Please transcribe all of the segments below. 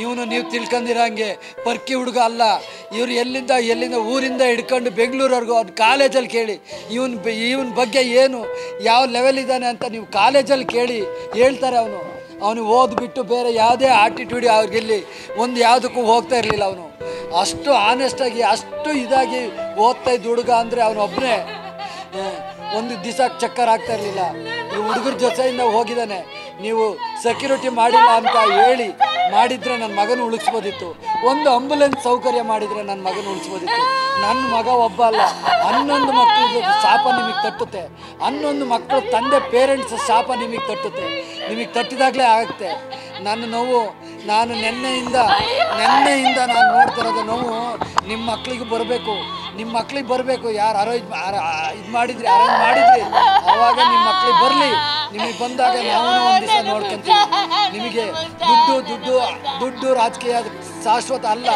ಇವನು ನೀವು ತಿಳ್ಕೊಂಡಿರಂಗೆ ಪರ್ಕಿ ಹುಡುಗ ಅಲ್ಲ. ಇವ್ರು ಎಲ್ಲಿಂದ ಊರಿಂದ ಹಿಡ್ಕೊಂಡು ಬೆಂಗಳೂರವರೆಗೂ ಅವ್ನು ಕಾಲೇಜಲ್ಲಿ ಕೇಳಿ ಇವನ ಬಗ್ಗೆ ಏನು ಯಾವ ಲೆವೆಲ್ ಇದ್ದಾನೆ ಅಂತ ನೀವು ಕಾಲೇಜಲ್ಲಿ ಕೇಳಿ ಹೇಳ್ತಾರೆ. ಅವನು ಓದ್ಬಿಟ್ಟು ಬೇರೆ ಯಾವುದೇ ಆಟಿಟ್ಯೂಡ್ ಅವ್ರಿಗಿಲ್ಲಿ ಒಂದು ಯಾವುದಕ್ಕೂ ಹೋಗ್ತಾ ಇರಲಿಲ್ಲ. ಅವನು ಅಷ್ಟು ಆನೆಸ್ಟಾಗಿ ಅಷ್ಟು ಇದಾಗಿ ಓದ್ತಾ ಇದ್ದ ಹುಡುಗ ಅಂದರೆ ಅವನೊಬ್ಬನೇ. ಒಂದು ದಿವಸ ಚಕ್ಕರ್ ಆಗ್ತಾ ಇರಲಿಲ್ಲ. ಈ ಹುಡುಗರ ಜೊತೆಯಿಂದ ಹೋಗಿದ್ದಾನೆ. ನೀವು ಸೆಕ್ಯೂರಿಟಿ ಮಾಡಿಲ್ಲ ಅಂತ ಹೇಳಿ ಮಾಡಿದರೆ ನನ್ನ ಮಗನ ಉಳಿಸ್ಬೋದಿತ್ತು. ಒಂದು ಆಂಬುಲೆನ್ಸ್ ಸೌಕರ್ಯ ಮಾಡಿದರೆ ನನ್ನ ಮಗನ ಉಳಿಸ್ಬೋದಿತ್ತು. ನನ್ನ ಮಗ ಒಬ್ಬ ಅಲ್ಲ, 11 ಮಕ್ಕಳಿಗೆ ಶಾಪ ನಿಮಗೆ ತಟ್ಟುತ್ತೆ. 11 ಮಕ್ಕಳು ತಂದೆ ಪೇರೆಂಟ್ಸ್ ಶಾಪ ನಿಮಗೆ ತಟ್ಟುತ್ತೆ. ನಿಮಗೆ ತಟ್ಟಿದಾಗಲೇ ಆಗುತ್ತೆ. ನನ್ನ ನೋವು ನಾನು ನೆನ್ನೆಯಿಂದ ನಾನು ನೋಡ್ತಾ ಇರೋದು ನೋವು ನಿಮ್ಮ ಮಕ್ಕಳಿಗೆ ಬರಬೇಕು. ನಿಮ್ಮ ಮಕ್ಳಿಗೆ ಬರಬೇಕು. ಯಾರು ಅರೇಂಜ್ ಮಾಡಿದ್ರಿ ಆವಾಗ ನಿಮ್ಮ ಮಕ್ಳಿಗೆ ಬರಲಿ. ನಿಮಗೆ ಬಂದಾಗ ನಾವು ಒಂದು ದಿವಸ ನೋಡ್ಕೊಂತೀವಿ. ನಿಮಗೆ ದುಡ್ಡು ರಾಜಕೀಯ ಶಾಶ್ವತ ಅಲ್ಲ.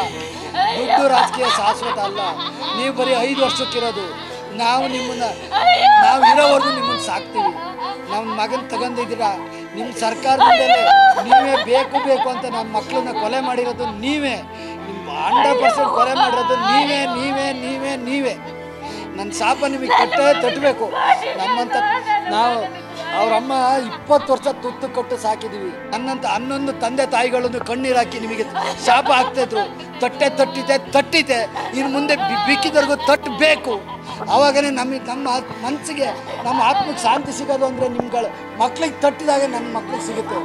ನೀವು ಬರೀ 5 ವರ್ಷಕ್ಕಿರೋದು. ನಾವು ಇರೋವರೆಗೂ ನಿಮ್ಮನ್ನು ಸಾಕ್ತೀವಿ. ನಮ್ಮ ಮಗನ ತಗೊಂಡಿದ್ದೀರಾ, ನಿಮ್ಮ ಸರ್ಕಾರದಿಂದಲೇ ನೀವೇ ಬೇಕು ಅಂತ ನಮ್ಮ ಮಕ್ಕಳನ್ನ ಕೊಲೆ ಮಾಡಿರೋದು ನೀವೇ. 100% ಕೊಲೆ ಮಾಡಿರೋದು ನೀವೇ. ನನ್ನ ಶಾಪ ನಿಮಗೆ ತಟ್ಟಬೇಕು. ನಮ್ಮಂತ ಅವರಮ್ಮ 20 ವರ್ಷ ತುತ್ತು ಕೊಟ್ಟು ಸಾಕಿದ್ದೀವಿ. ನನ್ನಂತ 11 ತಂದೆ ತಾಯಿಗಳನ್ನು ಕಣ್ಣೀರು ಹಾಕಿ ನಿಮಗೆ ಶಾಪ ಹಾಕ್ತಾಯಿದ್ರು. ತಟ್ಟಿತೆ ಇನ್ನು ಮುಂದೆ ಬಿಕ್ಕಿದವ್ರಿಗೂ ತಟ್ಟಬೇಕು. ಆವಾಗನೇ ನಮ್ಮ ಮನಸ್ಸಿಗೆ ನಮ್ಮ ಆತ್ಮಕ್ಕೆ ಶಾಂತಿ ಸಿಗೋದು. ಅಂದರೆ ನಿಮ್ಗಳ ಮಕ್ಳಿಗೆ ತಟ್ಟಿದಾಗ ನನ್ನ ಮಕ್ಳಿಗೆ ಸಿಗುತ್ತೆ.